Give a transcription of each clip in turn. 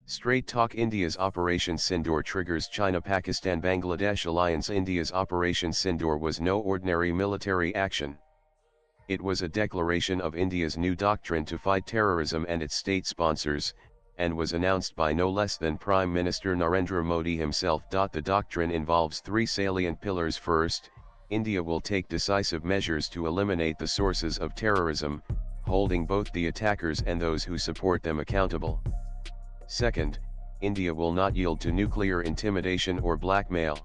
Straight Talk. India's Operation Sindoor triggers China-Pakistan-Bangladesh alliance. India's Operation Sindoor was no ordinary military action. It was a declaration of India's new doctrine to fight terrorism and its state sponsors, and was announced by no less than Prime Minister Narendra Modi himself. The doctrine involves three salient pillars. First, India will take decisive measures to eliminate the sources of terrorism, holding both the attackers and those who support them accountable. Second, India will not yield to nuclear intimidation or blackmail.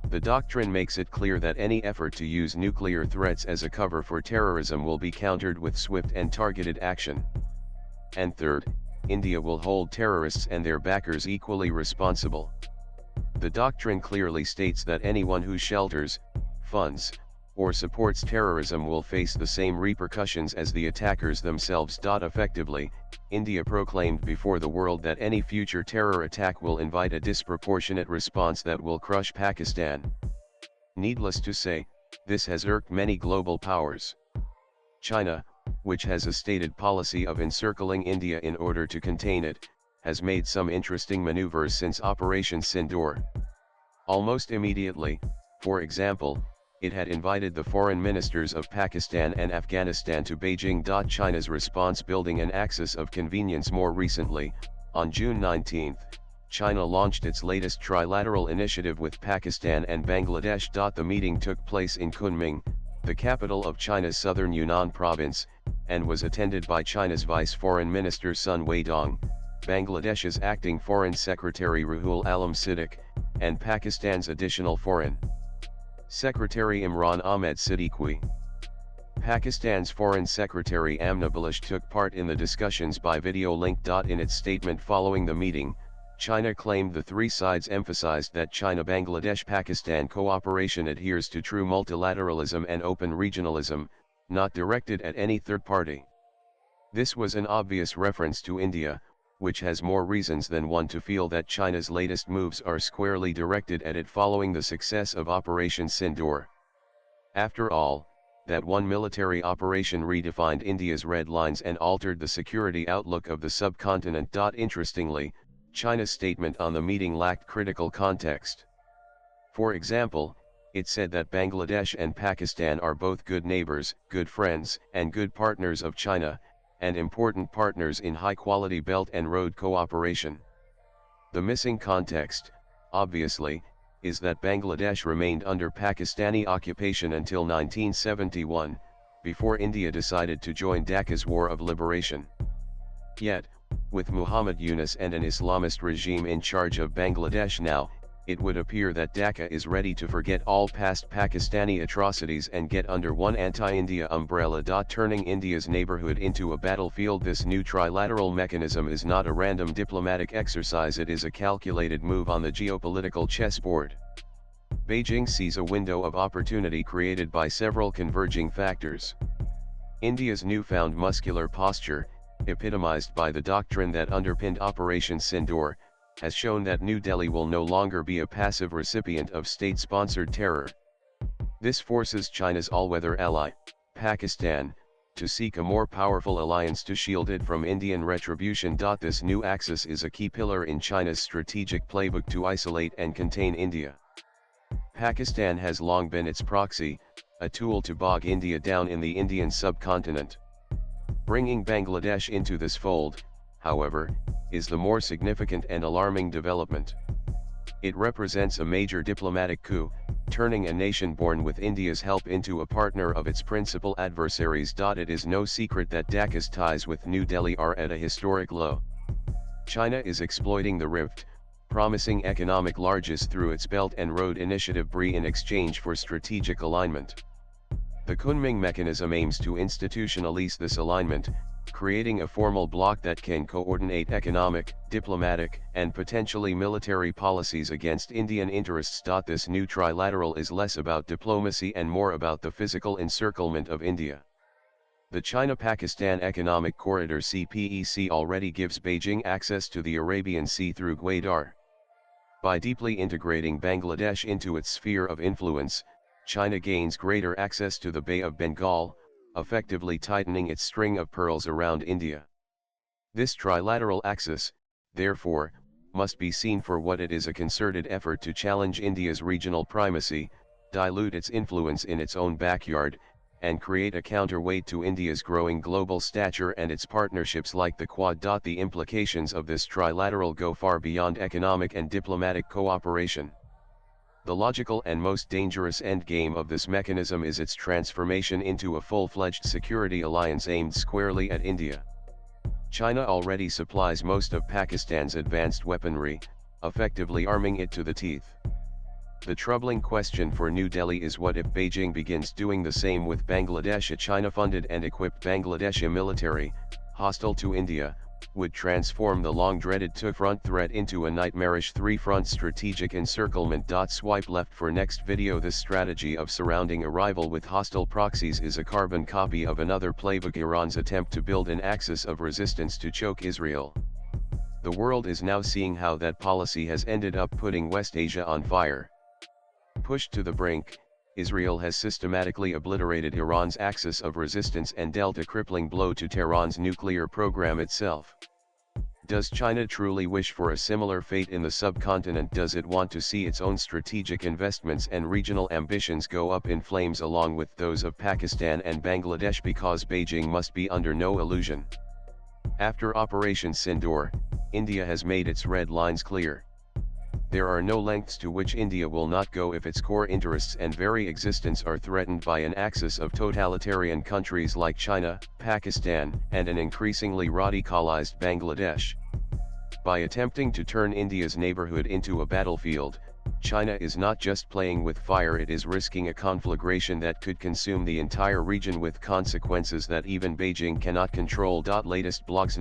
The doctrine makes it clear that any effort to use nuclear threats as a cover for terrorism will be countered with swift and targeted action. And third, India will hold terrorists and their backers equally responsible. The doctrine clearly states that anyone who shelters, funds, or supports terrorism will face the same repercussions as the attackers themselves. Effectively, India proclaimed before the world that any future terror attack will invite a disproportionate response that will crush Pakistan. Needless to say, this has irked many global powers. China, which has a stated policy of encircling India in order to contain it, has made some interesting maneuvers since Operation Sindoor. Almost immediately, for example, it had invited the foreign ministers of Pakistan and Afghanistan to Beijing. China's response building an axis of convenience. More recently, on June 19, China launched its latest trilateral initiative with Pakistan and Bangladesh. The meeting took place in Kunming, the capital of China's southern Yunnan province, and was attended by China's Vice Foreign Minister Sun Weidong, Bangladesh's acting Foreign Secretary Rahul Alam Siddique, and Pakistan's additional Foreign Secretary Imran Ahmed Siddiqui. Pakistan's Foreign Secretary Amna Baloch took part in the discussions by video link. In its statement following the meeting, China claimed the three sides emphasized that China-Bangladesh-Pakistan cooperation adheres to true multilateralism and open regionalism, not directed at any third party. This was an obvious reference to India, which has more reasons than one to feel that China's latest moves are squarely directed at it following the success of Operation Sindoor. After all, that one military operation redefined India's red lines and altered the security outlook of the subcontinent. Interestingly, China's statement on the meeting lacked critical context. For example, it said that Bangladesh and Pakistan are both good neighbors, good friends, and good partners of China, and important partners in high-quality Belt and Road cooperation. The missing context, obviously, is that Bangladesh remained under Pakistani occupation until 1971, before India decided to join Dhaka's War of Liberation. Yet, with Muhammad Yunus and an Islamist regime in charge of Bangladesh now, it would appear that Dhaka is ready to forget all past Pakistani atrocities and get under one anti-India umbrella. Turning India's neighborhood into a battlefield. This new trilateral mechanism is not a random diplomatic exercise, it is a calculated move on the geopolitical chessboard. Beijing sees a window of opportunity created by several converging factors. India's newfound muscular posture, epitomized by the doctrine that underpinned Operation Sindoor, has shown that New Delhi will no longer be a passive recipient of state-sponsored terror. This forces China's all-weather ally, Pakistan, to seek a more powerful alliance to shield it from Indian retribution. This new axis is a key pillar in China's strategic playbook to isolate and contain India. Pakistan has long been its proxy, a tool to bog India down in the Indian subcontinent. Bringing Bangladesh into this fold, however, is the more significant and alarming development. It represents a major diplomatic coup, turning a nation born with India's help into a partner of its principal adversaries. It is no secret that Dhaka's ties with New Delhi are at a historic low. China is exploiting the rift, promising economic largesse through its Belt and Road Initiative BRI in exchange for strategic alignment. The Kunming mechanism aims to institutionalize this alignment, creating a formal bloc that can coordinate economic, diplomatic, and potentially military policies against Indian interests. This new trilateral is less about diplomacy and more about the physical encirclement of India. The China-Pakistan Economic Corridor (CPEC) already gives Beijing access to the Arabian Sea through Gwadar. By deeply integrating Bangladesh into its sphere of influence, China gains greater access to the Bay of Bengal, effectively tightening its string of pearls around India. This trilateral axis, therefore, must be seen for what it is: a concerted effort to challenge India's regional primacy, dilute its influence in its own backyard, and create a counterweight to India's growing global stature and its partnerships like the Quad. The implications of this trilateral go far beyond economic and diplomatic cooperation. The logical and most dangerous endgame of this mechanism is its transformation into a full-fledged security alliance aimed squarely at India. China already supplies most of Pakistan's advanced weaponry, effectively arming it to the teeth. The troubling question for New Delhi is, what if Beijing begins doing the same with Bangladesh? A China-funded and equipped Bangladeshi military, hostile to India, would transform the long-dreaded two-front threat into a nightmarish three-front strategic encirclement. Swipe left for next video. This strategy of surrounding a rival with hostile proxies is a carbon copy of another playbook: Iran's attempt to build an axis of resistance to choke Israel. The world is now seeing how that policy has ended up putting West Asia on fire. Pushed to the brink, Israel has systematically obliterated Iran's axis of resistance and dealt a crippling blow to Tehran's nuclear program itself. Does China truly wish for a similar fate in the subcontinent? Does it want to see its own strategic investments and regional ambitions go up in flames along with those of Pakistan and Bangladesh? Because Beijing must be under no illusion. After Operation Sindoor, India has made its red lines clear. There are no lengths to which India will not go if its core interests and very existence are threatened by an axis of totalitarian countries like China, Pakistan, and an increasingly radicalized Bangladesh. By attempting to turn India's neighborhood into a battlefield, China is not just playing with fire, it is risking a conflagration that could consume the entire region with consequences that even Beijing cannot control. Latest blogs.